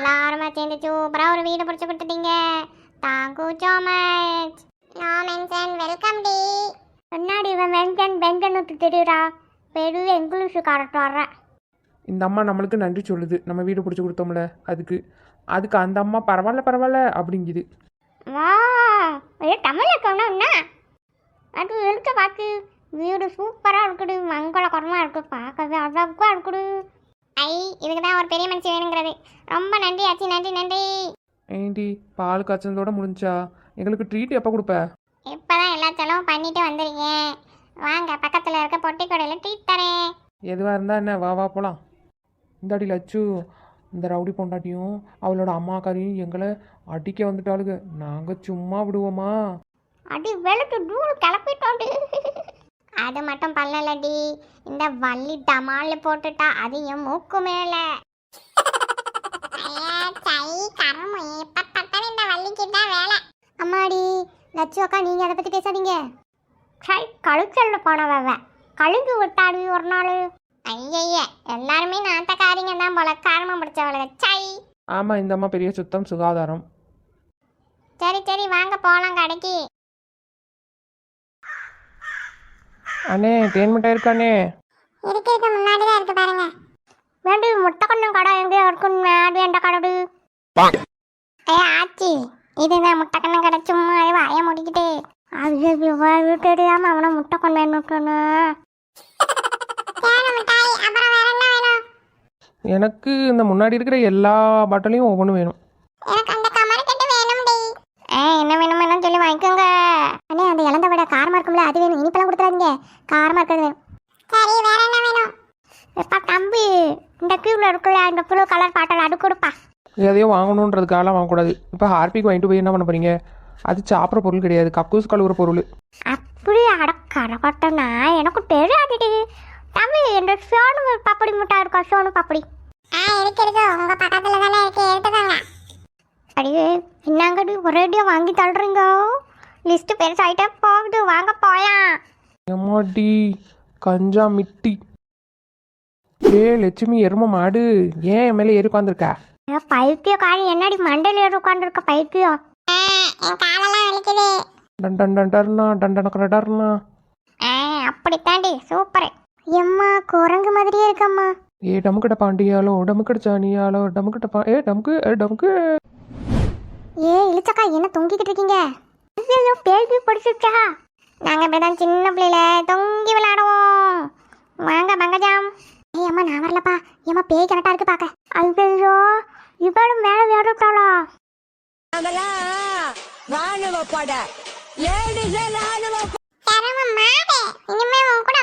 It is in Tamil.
எல்லாருமே சேர்ந்து சூப்பரா ஒரு வீடு பிடிச்சி கொடுத்துட்டீங்க. Thank you so much. No mention. Welcome டி. முன்னாடி இவன் வெங்கன்னு தெரியுறா. பெரிய இங்கிலீஷ் காரட்டு வர்றேன். இந்த அம்மா நம்மளுக்கு நன்றி சொல்லுது, நம்ம வீடு பிடிச்சி கொடுத்தோம்ல. அதுக்கு அந்த அம்மா பரவாயில்ல அப்படிங்குது. வா தமிழ் இருக்கணும் என்ன அது இருக்க பார்த்து வீடு சூப்பராக இருக்குது, மங்களகரமாக இருக்குது, பார்க்கவே அழகாக இருக்குது. ஐ இதுக்கு தான் ஒரு பெரிய மனுஷன் வேணுங்கிறது. ரொம்ப நன்றி ஆச்சி, நன்றி நன்றி. ஏண்டி பால் காய்ச்சதோட முடிஞ்சா? எங்களுக்கு ட்ரீட் எப்போ கொடுப்ப? இப்போ தான் எல்லா செலவும் பண்ணிட்டு வந்திருக்கேன். வாங்க பக்கத்தில் இருக்க பொட்டி கடையில் ட்ரீட் தரேன். எதுவாக இருந்தால் என்ன, வா போகலாம். இந்தாடி லட்சு, இந்த ரவுடி பொண்டாட்டியும் அவளோட அம்மாக்காரையும் எங்களை அடிக்க வந்துட்டாளுங்க. நாங்கள் சும்மா விடுவோமா? அடி வெளுத்து தூள் கிளப்பிட்டோண்டு. அது மட்டும் பண்ணலடி, இந்த வள்ளி டமால் போட்டுட்டா. அது என் மூக்கு மேல. அம்மாடி லட்சு அக்கா, நீங்க அதை பத்தி பேசாதீங்க. கழுச்சல்ல போனவ கழுகு விட்டாடி ஒரு நாள். ஐய எல்லாருமே நாத்தக்காரிங்க தான் போல, காரணம் பிடிச்சவளுங்க. சை. ஆமாம், இந்த அம்மா பெரிய சுத்தம் சுகாதாரம். சரி வாங்க போகலாம் கடைக்கு. அண்ணே தேன் மிட்டாய் இருக்கானே? இருக்கு முன்னாடி தான் இருக்கு பாருங்க. வேண்டு முட்டை கண்ணும் கடை எங்கேயோ இருக்கும். அது எந்த கடை? ஆச்சி இதுதான் முட்டை கண்ணும் கடை. சும்மா வாய முடிக்கிட்டே அது தெரியாம அவனை முட்டை கொண்டு வேணும்னு. எனக்கு இந்த முன்னாடி இருக்கிற எல்லா பாட்டிலையும் ஒவ்வொன்றும் வேணும். என்ன வேணும் சொல்லி வாங்கிக்கோங்க. அண்ணே அந்த இழந்த விட காரமா இருக்கும்ல, அது வேணும். இனிப்பெல்லாம் கொடுத்துறாதீங்க, காரமா இருக்கிறது வேணும். சரி வேற என்ன வேணும்? எப்பா தம்பி, இந்த கியூல இருக்குல்ல இந்த ப்ளூ கலர் பாட்டில் அது கொடுப்பா. எதையும் வாங்கணுன்றதுக்காகலாம் வாங்கக்கூடாது. இப்போ ஹார்பிக் வாங்கிட்டு போய் என்ன பண்ண போறீங்க? அது சாப்பிட்ற பொருள் கிடையாது, கக்கூஸ் கழுவுற பொருள். அப்படி அடக்கடக்கட்டனா எனக்கு தெரியாது தம்பி. இந்த சோனு பப்படி முட்டை இருக்கா? சோனு பப்படி இருக்கு உங்க பக்கத்துல தானே இருக்கு, எடுத்துக்கோங்க. அடியே என்னங்கடி ஒரேடியா வாங்கி தள்ளுறீங்க? லிஸ்ட் பெருசாயிட்டே போகுது, வாங்க போலாம். எம்மாடி கஞ்சா மிட்டி. லட்சுமி எரும மாடு, ஏன் என் மேலே ஏறி உட்காந்துருக்க? பைத்தியம் காணி, என்னடி மண்டையில் ஏறி உட்காந்துருக்க பைத்தியம்? அப்படித்தாண்டி சூப்பர். எம்மா குரங்கு மாதிரியே இருக்கம்மா. ஏ டமுக்கிட்ட பாண்டியாலோ டமுக்கிட்ட சாணியாலோ டமுக்கு. ஏ இழுச்சக்கா, என்ன தொங்கிக்கிட்டு இருக்கீங்க? ஐயோ பேபி படிச்சுட்டா. நாங்க இப்படிதான் சின்ன பிள்ளைல தொங்கி விளையாடுவோம். வாங்க பங்கஜாம். ஏய் அம்மா நான் வரலப்பா. ஏம்மா பேய் கரெக்டா இருக்கு பாக்க. ஐயோ இவளும் மேல விளையாடுட்டாளா? இனிமே உன் கூட